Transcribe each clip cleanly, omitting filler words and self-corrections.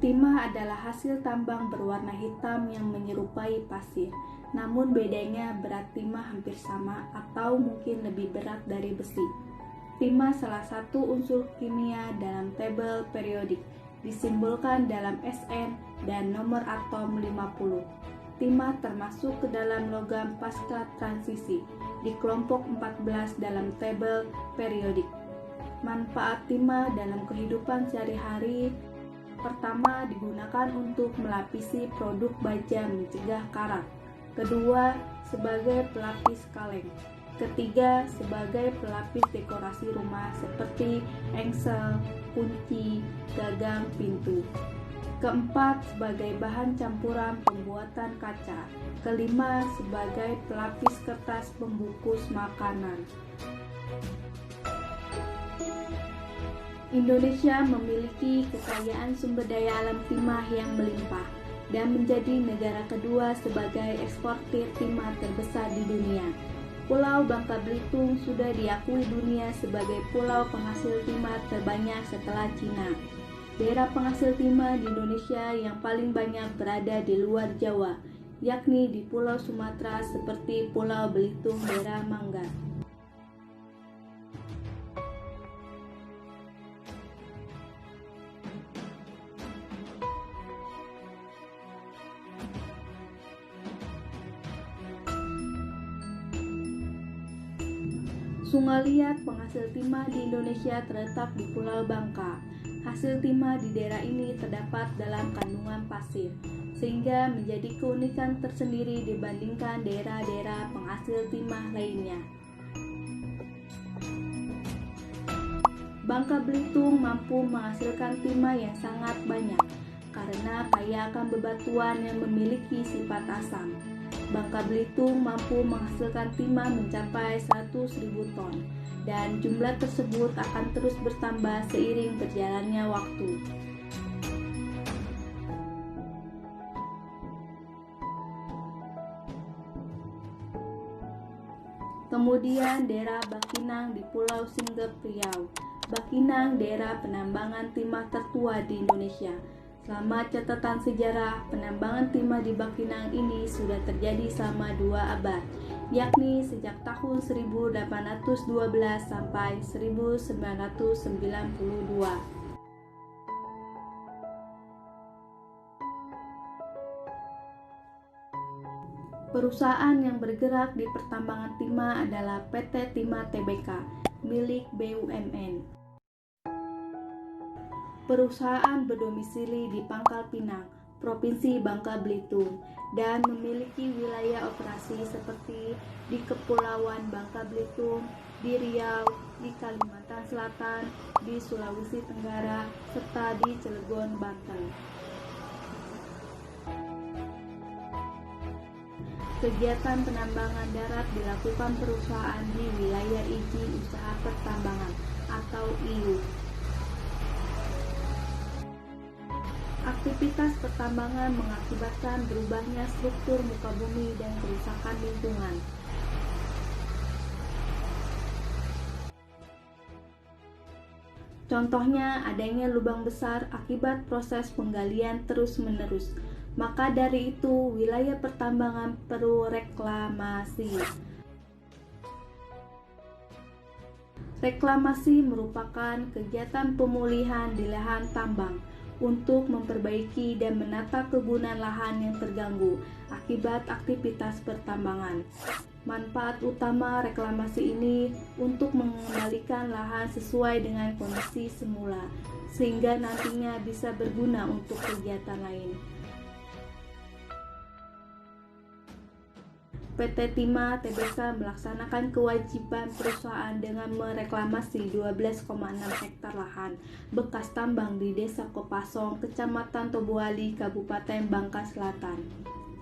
Timah adalah hasil tambang berwarna hitam yang menyerupai pasir. Namun bedanya berat timah hampir sama atau mungkin lebih berat dari besi. Timah salah satu unsur kimia dalam tabel periodik, disimbolkan dalam Sn dan nomor atom 50. Timah termasuk ke dalam logam pasca transisi, di kelompok 14 dalam tabel periodik. Manfaat timah dalam kehidupan sehari-hari: pertama, digunakan untuk melapisi produk baja mencegah karat. Kedua, sebagai pelapis kaleng. Ketiga, sebagai pelapis dekorasi rumah seperti engsel, kunci, gagang pintu. Keempat, sebagai bahan campuran pembuatan kaca. Kelima, sebagai pelapis kertas pembungkus makanan. Indonesia memiliki kekayaan sumber daya alam timah yang melimpah dan menjadi negara kedua sebagai eksportir timah terbesar di dunia. Pulau Bangka Belitung sudah diakui dunia sebagai pulau penghasil timah terbanyak setelah Cina. Daerah penghasil timah di Indonesia yang paling banyak berada di luar Jawa, yakni di Pulau Sumatera seperti Pulau Belitung, daerah Manggar. Sungai liat penghasil timah di Indonesia terletak di Pulau Bangka. Hasil timah di daerah ini terdapat dalam kandungan pasir, sehingga menjadi keunikan tersendiri dibandingkan daerah-daerah penghasil timah lainnya. Bangka Belitung mampu menghasilkan timah yang sangat banyak karena kaya akan bebatuan yang memiliki sifat asam. Bangka Belitung mampu menghasilkan timah mencapai 100.000 ton, dan jumlah tersebut akan terus bertambah seiring berjalannya waktu. Kemudian daerah Bangkinang di Pulau Singgep, Riau. Bangkinang daerah penambangan timah tertua di Indonesia. Selama catatan sejarah, penambangan timah di Bangkinang ini sudah terjadi selama 2 abad, yakni sejak tahun 1812 sampai 1992. Perusahaan yang bergerak di pertambangan timah adalah PT Timah Tbk, milik BUMN. Perusahaan berdomisili di Pangkal Pinang, Provinsi Bangka Belitung, dan memiliki wilayah operasi seperti di Kepulauan Bangka Belitung, di Riau, di Kalimantan Selatan, di Sulawesi Tenggara, serta di Cilegon, Banten. Kegiatan penambangan darat dilakukan perusahaan di wilayah izin usaha pertambangan atau IUP. Aktivitas pertambangan mengakibatkan berubahnya struktur muka bumi dan kerusakan lingkungan. Contohnya adanya lubang besar akibat proses penggalian terus-menerus. Maka dari itu, wilayah pertambangan perlu reklamasi. Reklamasi merupakan kegiatan pemulihan di lahan tambang untuk memperbaiki dan menata kegunaan lahan yang terganggu akibat aktivitas pertambangan. Manfaat utama reklamasi ini untuk mengembalikan lahan sesuai dengan kondisi semula, sehingga nantinya bisa berguna untuk kegiatan lain. PT Timah Tbk melaksanakan kewajiban perusahaan dengan mereklamasi 12,6 hektar lahan bekas tambang di Desa Kopasong, Kecamatan Tobuali, Kabupaten Bangka Selatan.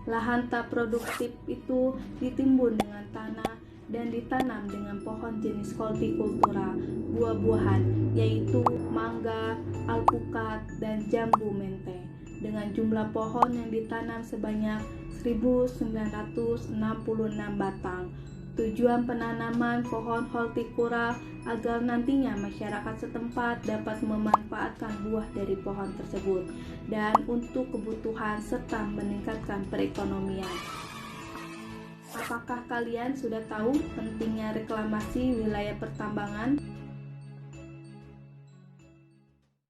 Lahan tak produktif itu ditimbun dengan tanah dan ditanam dengan pohon jenis hortikultura buah-buahan, yaitu mangga, alpukat, dan jambu mente, dengan jumlah pohon yang ditanam sebanyak 1.966 batang. Tujuan penanaman pohon hortikula agar nantinya masyarakat setempat dapat memanfaatkan buah dari pohon tersebut dan untuk kebutuhan serta meningkatkan perekonomian. Apakah kalian sudah tahu pentingnya reklamasi wilayah pertambangan?